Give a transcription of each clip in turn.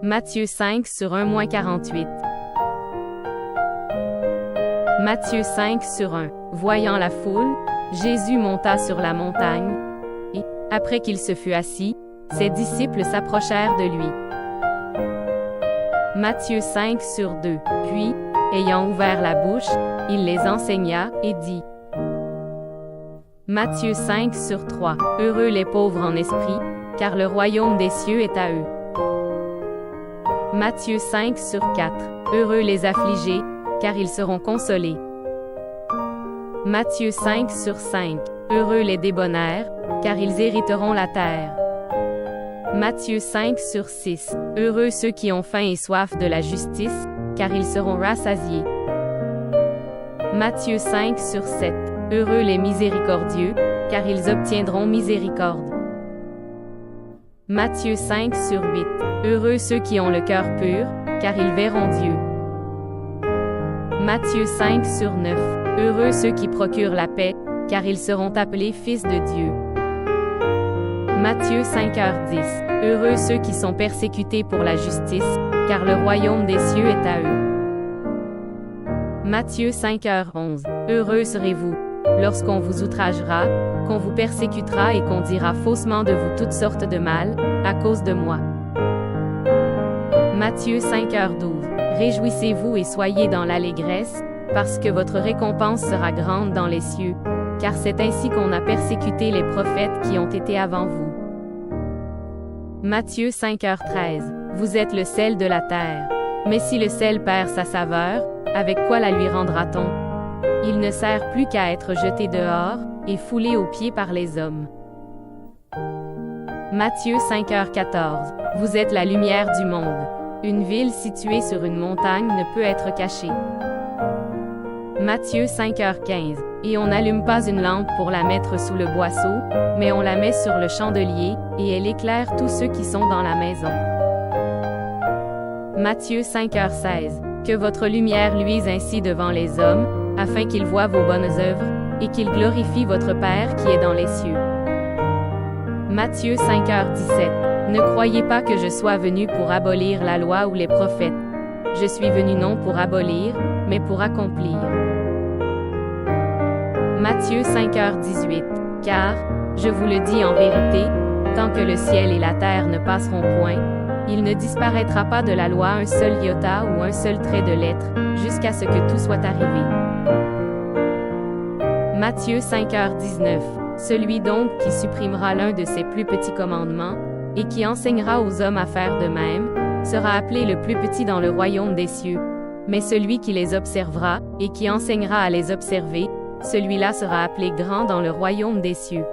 Matthieu 5 sur 1-48. Matthieu 5 sur 1. Voyant la foule, Jésus monta sur la montagne, et, après qu'il se fut assis, ses disciples s'approchèrent de lui. Matthieu 5 sur 2. Puis, ayant ouvert la bouche, il les enseigna, et dit. Matthieu 5 sur 3. Heureux les pauvres en esprit, car le royaume des cieux est à eux. Matthieu 5 sur 4. Heureux les affligés, car ils seront consolés. Matthieu 5 sur 5. Heureux les débonnaires, car ils hériteront la terre. Matthieu 5 sur 6. Heureux ceux qui ont faim et soif de la justice, car ils seront rassasiés. Matthieu 5 sur 7. Heureux les miséricordieux, car ils obtiendront miséricorde. Matthieu 5 sur 8. Heureux ceux qui ont le cœur pur, car ils verront Dieu. Matthieu 5 sur 9. Heureux ceux qui procurent la paix, car ils seront appelés fils de Dieu. Matthieu 5h10. Heureux ceux qui sont persécutés pour la justice, car le royaume des cieux est à eux. Matthieu 5h11. Heureux serez-vous, lorsqu'on vous outragera, qu'on vous persécutera et qu'on dira faussement de vous toutes sortes de mal, à cause de moi. Matthieu 5h12. Réjouissez-vous et soyez dans l'allégresse, parce que votre récompense sera grande dans les cieux, car c'est ainsi qu'on a persécuté les prophètes qui ont été avant vous. Matthieu 5h13. Vous êtes le sel de la terre. Mais si le sel perd sa saveur, avec quoi la lui rendra-t-on? Il ne sert plus qu'à être jeté dehors, et foulé aux pieds par les hommes. Matthieu 5h14. Vous êtes la lumière du monde. Une ville située sur une montagne ne peut être cachée. Matthieu 5h15. Et on n'allume pas une lampe pour la mettre sous le boisseau, mais on la met sur le chandelier, et elle éclaire tous ceux qui sont dans la maison. Matthieu 5h16. Que votre lumière luise ainsi devant les hommes, afin qu'ils voient vos bonnes œuvres, et qu'ils glorifient votre Père qui est dans les cieux. Matthieu 5h17. Ne croyez pas que je sois venu pour abolir la loi ou les prophètes. Je suis venu non pour abolir, mais pour accomplir. Matthieu 5h18. Car, je vous le dis en vérité, tant que le ciel et la terre ne passeront point, il ne disparaîtra pas de la loi un seul iota ou un seul trait de lettre, jusqu'à ce que tout soit arrivé. Matthieu 5h19. Celui donc qui supprimera l'un de ces plus petits commandements, et qui enseignera aux hommes à faire de même, sera appelé le plus petit dans le royaume des cieux. Mais celui qui les observera, et qui enseignera à les observer, celui-là sera appelé grand dans le royaume des cieux.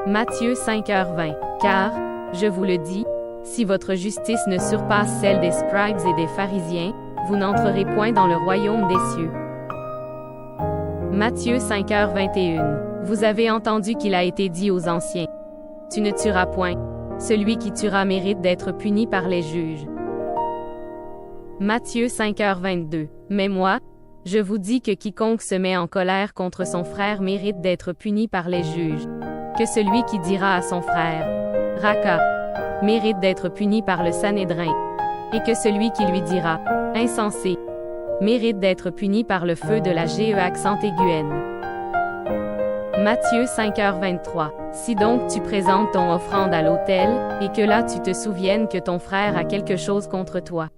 Matthieu 5h20. Car, je vous le dis, si votre justice ne surpasse celle des scribes et des pharisiens, vous n'entrerez point dans le royaume des cieux. Matthieu 5h21. Vous avez entendu qu'il a été dit aux anciens. Tu ne tueras point. Celui qui tuera mérite d'être puni par les juges. Matthieu 5h22. Mais moi, je vous dis que quiconque se met en colère contre son frère mérite d'être puni par les juges. Que celui qui dira à son frère, Raka, mérite d'être puni par le Sanhédrin. Et que celui qui lui dira, insensé, mérite d'être puni par le feu de la GE accent aigu N. Matthieu 5h23. Si donc tu présentes ton offrande à l'autel, et que là tu te souviennes que ton frère a quelque chose contre toi.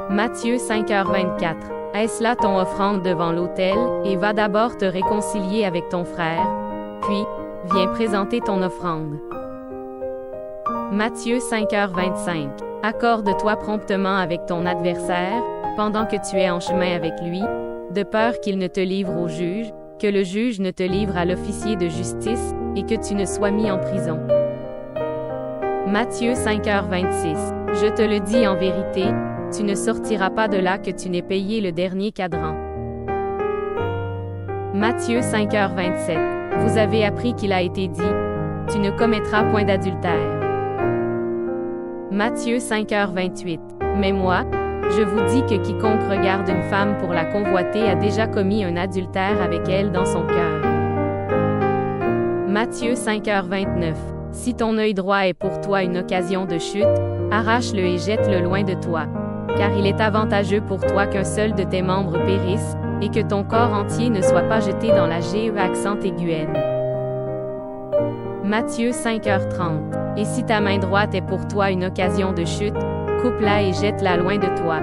Matthieu 5h24. Est-ce là ton offrande devant l'autel, et va d'abord te réconcilier avec ton frère, puis, viens présenter ton offrande. Matthieu 5h25. Accorde-toi promptement avec ton adversaire, pendant que tu es en chemin avec lui, de peur qu'il ne te livre au juge, que le juge ne te livre à l'officier de justice, et que tu ne sois mis en prison. Matthieu 5h26. Je te le dis en vérité, tu ne sortiras pas de là que tu n'aies payé le dernier cadran. Matthieu 5h27. Vous avez appris qu'il a été dit, tu ne commettras point d'adultère. Matthieu 5h28. Mais moi, je vous dis que quiconque regarde une femme pour la convoiter a déjà commis un adultère avec elle dans son cœur. Matthieu 5h29. Si ton œil droit est pour toi une occasion de chute, arrache-le et jette-le loin de toi. Car il est avantageux pour toi qu'un seul de tes membres périsse, et que ton corps entier ne soit pas jeté dans la Géhenne accent aigu. Matthieu 5h30. Et si ta main droite est pour toi une occasion de chute, coupe-la et jette-la loin de toi.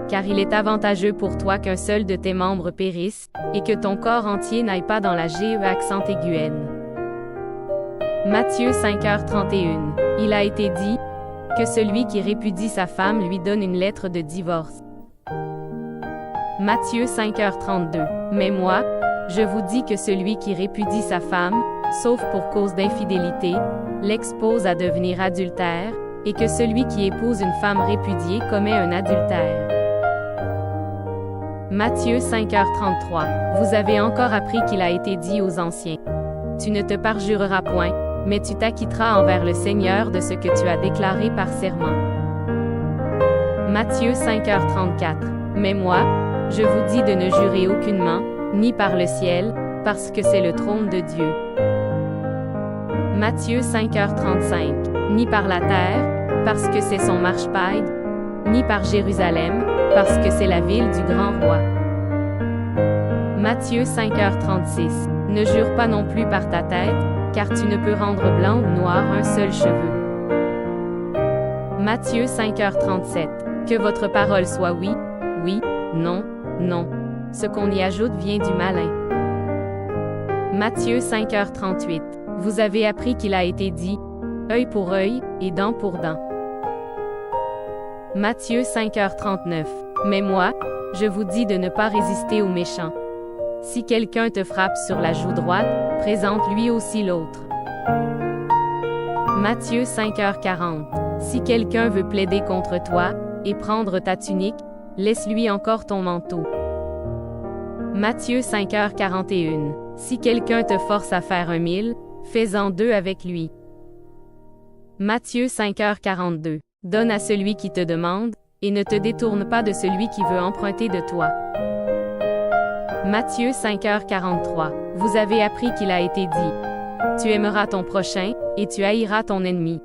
Car il est avantageux pour toi qu'un seul de tes membres périsse, et que ton corps entier n'aille pas dans la Géhenne accent aigu. Matthieu 5h31. Il a été dit que celui qui répudie sa femme lui donne une lettre de divorce. Matthieu 5h32. Mais moi, je vous dis que celui qui répudie sa femme, sauf pour cause d'infidélité, l'expose à devenir adultère, et que celui qui épouse une femme répudiée commet un adultère. Matthieu 5h33. Vous avez encore appris qu'il a été dit aux anciens: tu ne te parjureras point, mais tu t'acquitteras envers le Seigneur de ce que tu as déclaré par serment. Matthieu 5h34. Mais moi, je vous dis de ne jurer aucunement, ni par le ciel, parce que c'est le trône de Dieu. Matthieu 5h35. Ni par la terre, parce que c'est son marchepaille, ni par Jérusalem, parce que c'est la ville du grand roi. Matthieu 5h36. Ne jure pas non plus par ta tête, car tu ne peux rendre blanc ou noir un seul cheveu. Matthieu 5h37. Que votre parole soit oui, oui, non, non. Ce qu'on y ajoute vient du malin. Matthieu 5h38. Vous avez appris qu'il a été dit: œil pour œil, et dent pour dent. Matthieu 5h39. Mais moi, je vous dis de ne pas résister aux méchants. Si quelqu'un te frappe sur la joue droite, présente lui aussi l'autre. Matthieu 5h40. Si quelqu'un veut plaider contre toi, et prendre ta tunique, laisse-lui encore ton manteau. Matthieu 5h41. Si quelqu'un te force à faire 1 000, fais-en 2 avec lui. Matthieu 5h42. Donne à celui qui te demande, et ne te détourne pas de celui qui veut emprunter de toi. Matthieu 5h43. Vous avez appris qu'il a été dit: tu aimeras ton prochain, et tu haïras ton ennemi.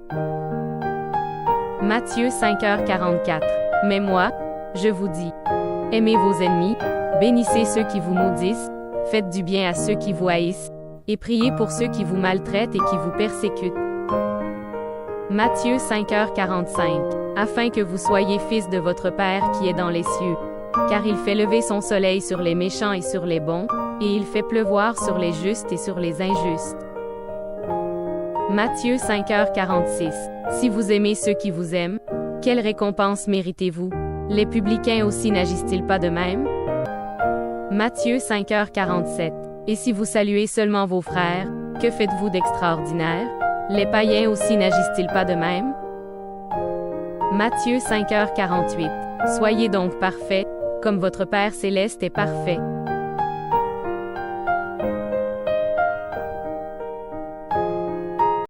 Matthieu 5h44. Mais moi, je vous dis: aimez vos ennemis, bénissez ceux qui vous maudissent, faites du bien à ceux qui vous haïssent, et priez pour ceux qui vous maltraitent et qui vous persécutent. Matthieu 5h45. Afin que vous soyez fils de votre Père qui est dans les cieux. Car il fait lever son soleil sur les méchants et sur les bons, et il fait pleuvoir sur les justes et sur les injustes. Matthieu 5h46. Si vous aimez ceux qui vous aiment, quelle récompense méritez-vous? Les publicains aussi n'agissent-ils pas de même? Matthieu 5h47. Et si vous saluez seulement vos frères, que faites-vous d'extraordinaire? Les païens aussi n'agissent-ils pas de même? Matthieu 5h48. Soyez donc parfaits, comme votre Père céleste est parfait.